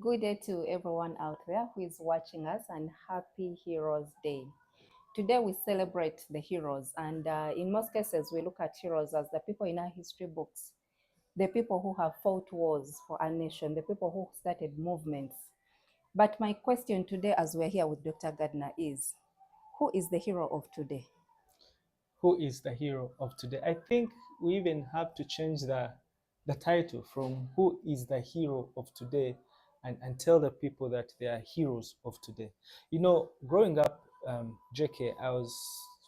Good day to everyone out there who is watching us, and happy Heroes Day. Today we celebrate the heroes, and in most cases, we look at heroes as the people in our history books, the people who have fought wars for our nation, the people who started movements. But my question today, as we're here with Dr. Gardner, is who is the hero of today? Who is the hero of today? I think we even have to change the title from who is the hero of today and tell the people that they are heroes of today. Growing up, JK, I was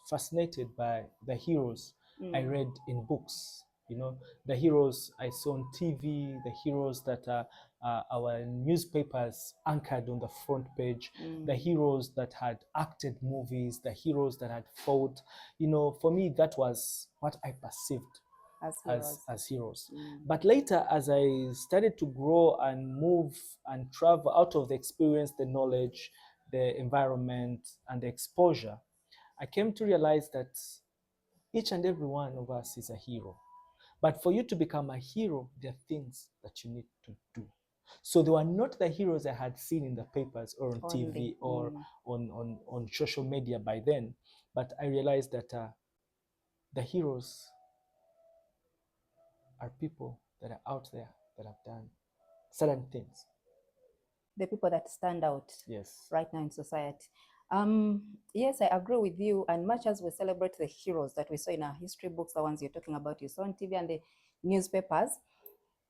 fascinated by the heroes I read in books. The heroes I saw on TV, the heroes that our newspapers anchored on the front page, the heroes that had acted movies, the heroes that had fought. For me, that was what I perceived As heroes. as heroes. But later, as I started to grow and move and travel out of the experience, the knowledge, the environment, and the exposure, I came to realize that each and every one of us is a hero. But for you to become a hero, there are things that you need to do. So they were not the heroes I had seen in the papers or on Only. TV or on social media by then. But I realized that the heroes are people that are out there that have done certain things. The people that stand out Yes. right now in society. Yes, I agree with you. And much as we celebrate the heroes that we saw in our history books, the ones you're talking about, you saw on TV and the newspapers,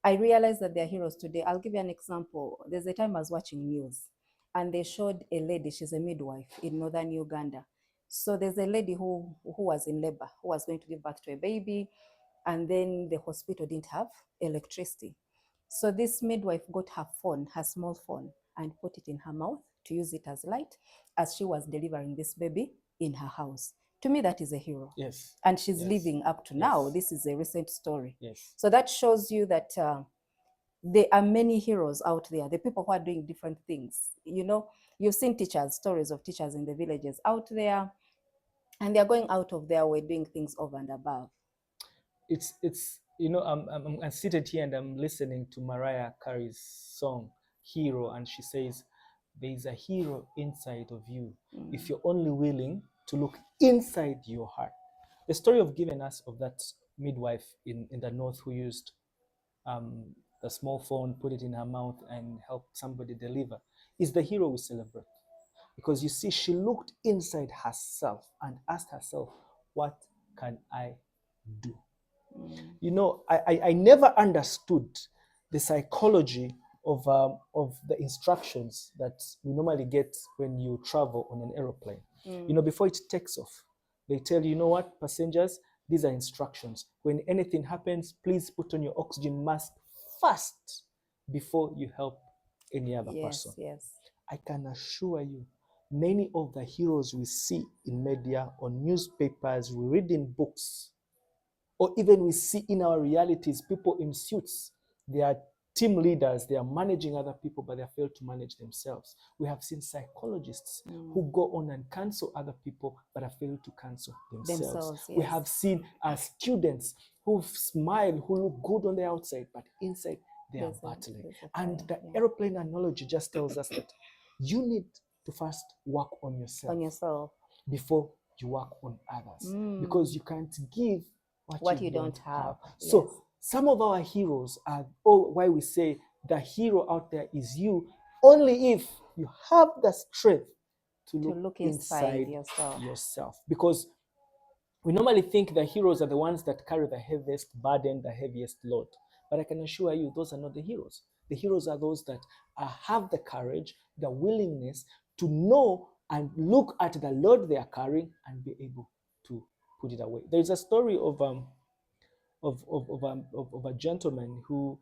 I realize that they're heroes today. I'll give you an example. There's a time I was watching news and they showed a lady, she's a midwife in northern Uganda. So there's a lady who was in labor, who was going to give birth to a baby, and then the hospital didn't have electricity. So this midwife got her phone, her small phone, and put it in her mouth to use it as light as she was delivering this baby in her house. To me, that is a hero. Yes. And she's Yes. living up to now. This is a recent story. Yes. So that shows you that there are many heroes out there, the people who are doing different things. You've seen teachers, stories of teachers in the villages out there, and they're going out of their way doing things over and above. It's I'm seated here and I'm listening to Mariah Carey's song Hero, and she says there is a hero inside of you if you're only willing to look inside your heart. The story of given us of that midwife in the north who used the small phone, put it in her mouth, and helped somebody deliver is the hero we celebrate. Because you see, she looked inside herself and asked herself, what can I do? I never understood the psychology of the instructions that we normally get when you travel on an aeroplane. Before it takes off, they tell you, what, passengers, these are instructions. When anything happens, please put on your oxygen mask first before you help any other person. Yes. I can assure you, many of the heroes we see in media, on newspapers, we read in books, or even we see in our realities, people in suits, they are team leaders, they are managing other people, but they fail to manage themselves. We have seen psychologists who go on and cancel other people, but have failed to cancel themselves. Yes. We have seen students who smile, who look good on the outside, but inside they are battling. And the aeroplane analogy just tells us that you need to first work on yourself before you work on others, because you can't give what you don't have. So some of our heroes are why we say the hero out there is you, only if you have the strength to look inside yourself. Because we normally think the heroes are the ones that carry the heaviest burden, the heaviest load. But I can assure you, those are not the heroes. The heroes are those that have the courage, the willingness to know and look at the load they are carrying and be able to put it away. There is a story of a gentleman who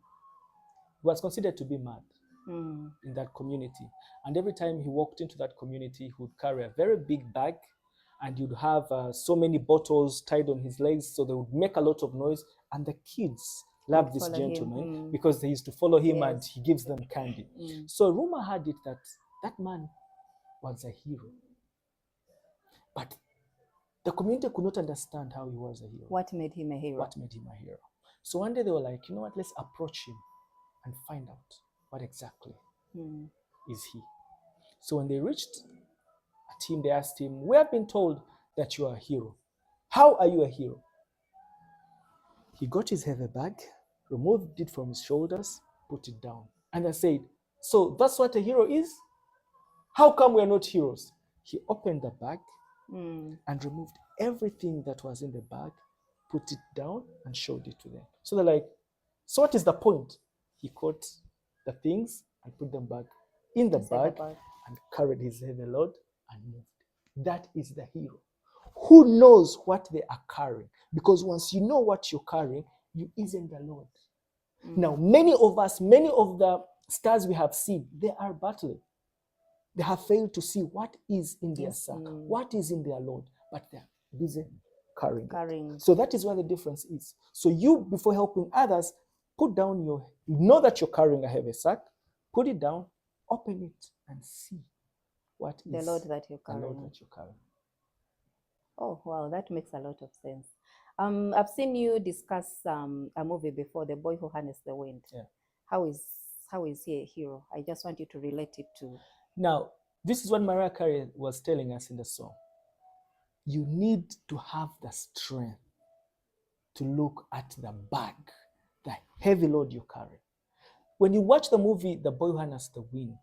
was considered to be mad in that community. And every time he walked into that community, he would carry a very big bag, and you'd have so many bottles tied on his legs, so they would make a lot of noise. And the kids loved this gentleman because they used to follow him, and he gives them candy. So rumor had it that that man was a hero. But the community could not understand how he was a hero. What made him a hero? So one day they were like, you know what, let's approach him and find out what exactly Mm. is he. So when they reached at him, they asked him, we have been told that you are a hero. How are you a hero? He got his heavy bag, removed it from his shoulders, put it down. And I said, so that's what a hero is? How come we are not heroes? He opened the bag Mm. and removed everything that was in the bag, put it down, and showed it to them. So they're like, so what is the point? He caught the things and put them back in the Inside the bag bag. and carried his heavy load and moved. That is the hero who knows what they are carrying. Because once you know what you're carrying, you easen the load. Now, many of us, many of the stars we have seen, they are battling. They have failed to see what is in their Yes. sack, what is in their load, but they're busy carrying it. Carrying. So that is where the difference is. So you, before helping others, put down your, know that you're carrying a heavy sack, put it down, open it, and see what The is load that you're the load carrying. that you're carrying. Oh, wow, that makes a lot of sense. I've seen you discuss a movie before, The Boy Who Harnessed the Wind. Yeah. How is he a hero? I just want you to relate it to. Now, this is what Mariah Carey was telling us in the song. You need to have the strength to look at the bag, the heavy load you carry. When you watch the movie The Boy Who Harnessed the Wind,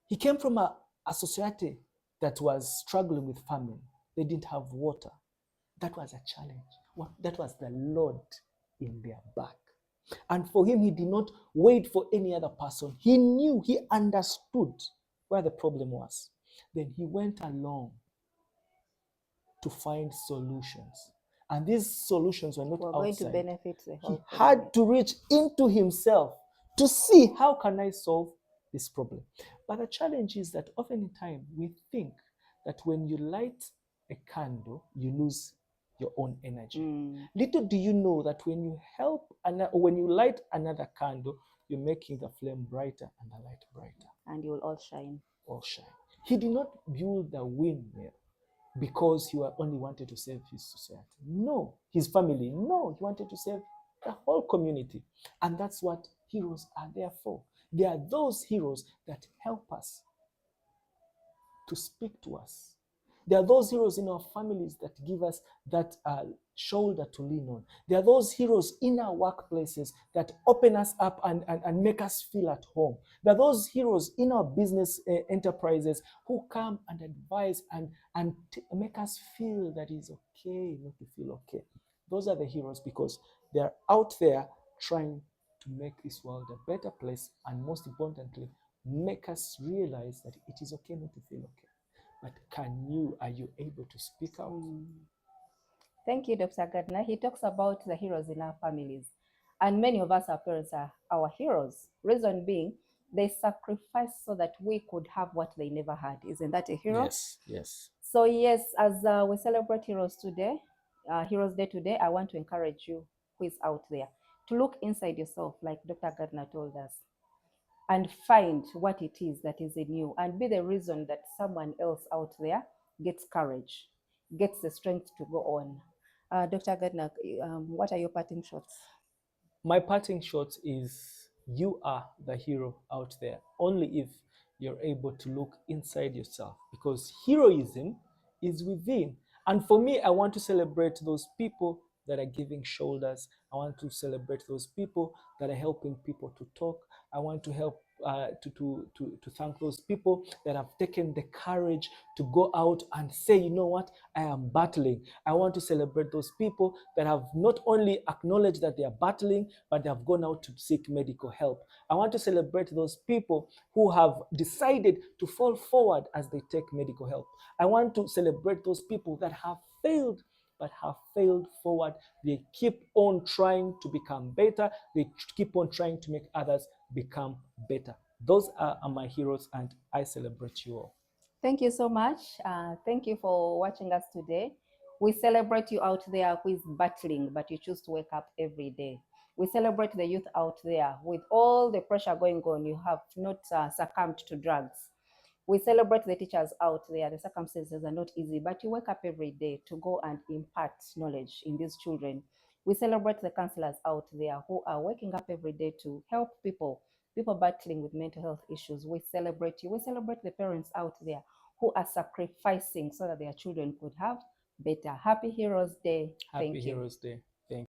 he came from a society that was struggling with famine. They didn't have water. That was a challenge. That was the load in their back. And for him, he did not wait for any other person. He knew, he understood where the problem was. Then he went along to find solutions. And these solutions were not We're outside. going to benefit the He whole had to reach into himself to see how can I solve this problem. But the challenge is that often in time we think that when you light a candle, you lose your own energy. Little do you know that when you when you light another candle, you're making the flame brighter and the light brighter. And you will all shine. All shine. He did not build the windmill because he only wanted to save his society. No, his family. No, he wanted to save the whole community. And that's what heroes are there for. They are those heroes that help us to speak to us. There are those heroes in our families that give us that shoulder to lean on. There are those heroes in our workplaces that open us up and make us feel at home. There are those heroes in our business enterprises who come and advise and make us feel that it's okay not to feel okay. Those are the heroes because they're out there trying to make this world a better place, and most importantly, make us realize that it is okay not to feel okay. But are you able to speak out? Thank you, Dr. Gardner. He talks about the heroes in our families. And many of us, our parents, are our heroes. Reason being, they sacrificed so that we could have what they never had. Isn't that a hero? Yes, yes. So yes, as we celebrate Heroes today, Heroes Day today, I want to encourage you who is out there to look inside yourself, like Dr. Gardner told us, and find what it is that is in you, and be the reason that someone else out there gets courage, gets the strength to go on. Dr. Gardner, what are your parting shots? My parting shot is you are the hero out there only if you're able to look inside yourself, because heroism is within. And for me, I want to celebrate those people that are giving shoulders. I want to celebrate those people that are helping people to talk. I want to help to thank those people that have taken the courage to go out and say, you know what, I am battling. I want to celebrate those people that have not only acknowledged that they are battling, but they have gone out to seek medical help. I want to celebrate those people who have decided to fall forward as they take medical help. I want to celebrate those people that have failed but have failed forward. They keep on trying to become better. They keep on trying to make others become better. Those are my heroes, and I celebrate you all. Thank you so much. Thank you for watching us today. We celebrate you out there who is battling, but you choose to wake up every day. We celebrate the youth out there with all the pressure going on. You have not succumbed to drugs. We celebrate the teachers out there. The circumstances are not easy, but you wake up every day to go and impart knowledge in these children. We celebrate the counselors out there who are waking up every day to help people people battling with mental health issues, we celebrate you. We celebrate the parents out there who are sacrificing so that their children could have better. Happy Heroes Day. Happy Thank you. Heroes Day.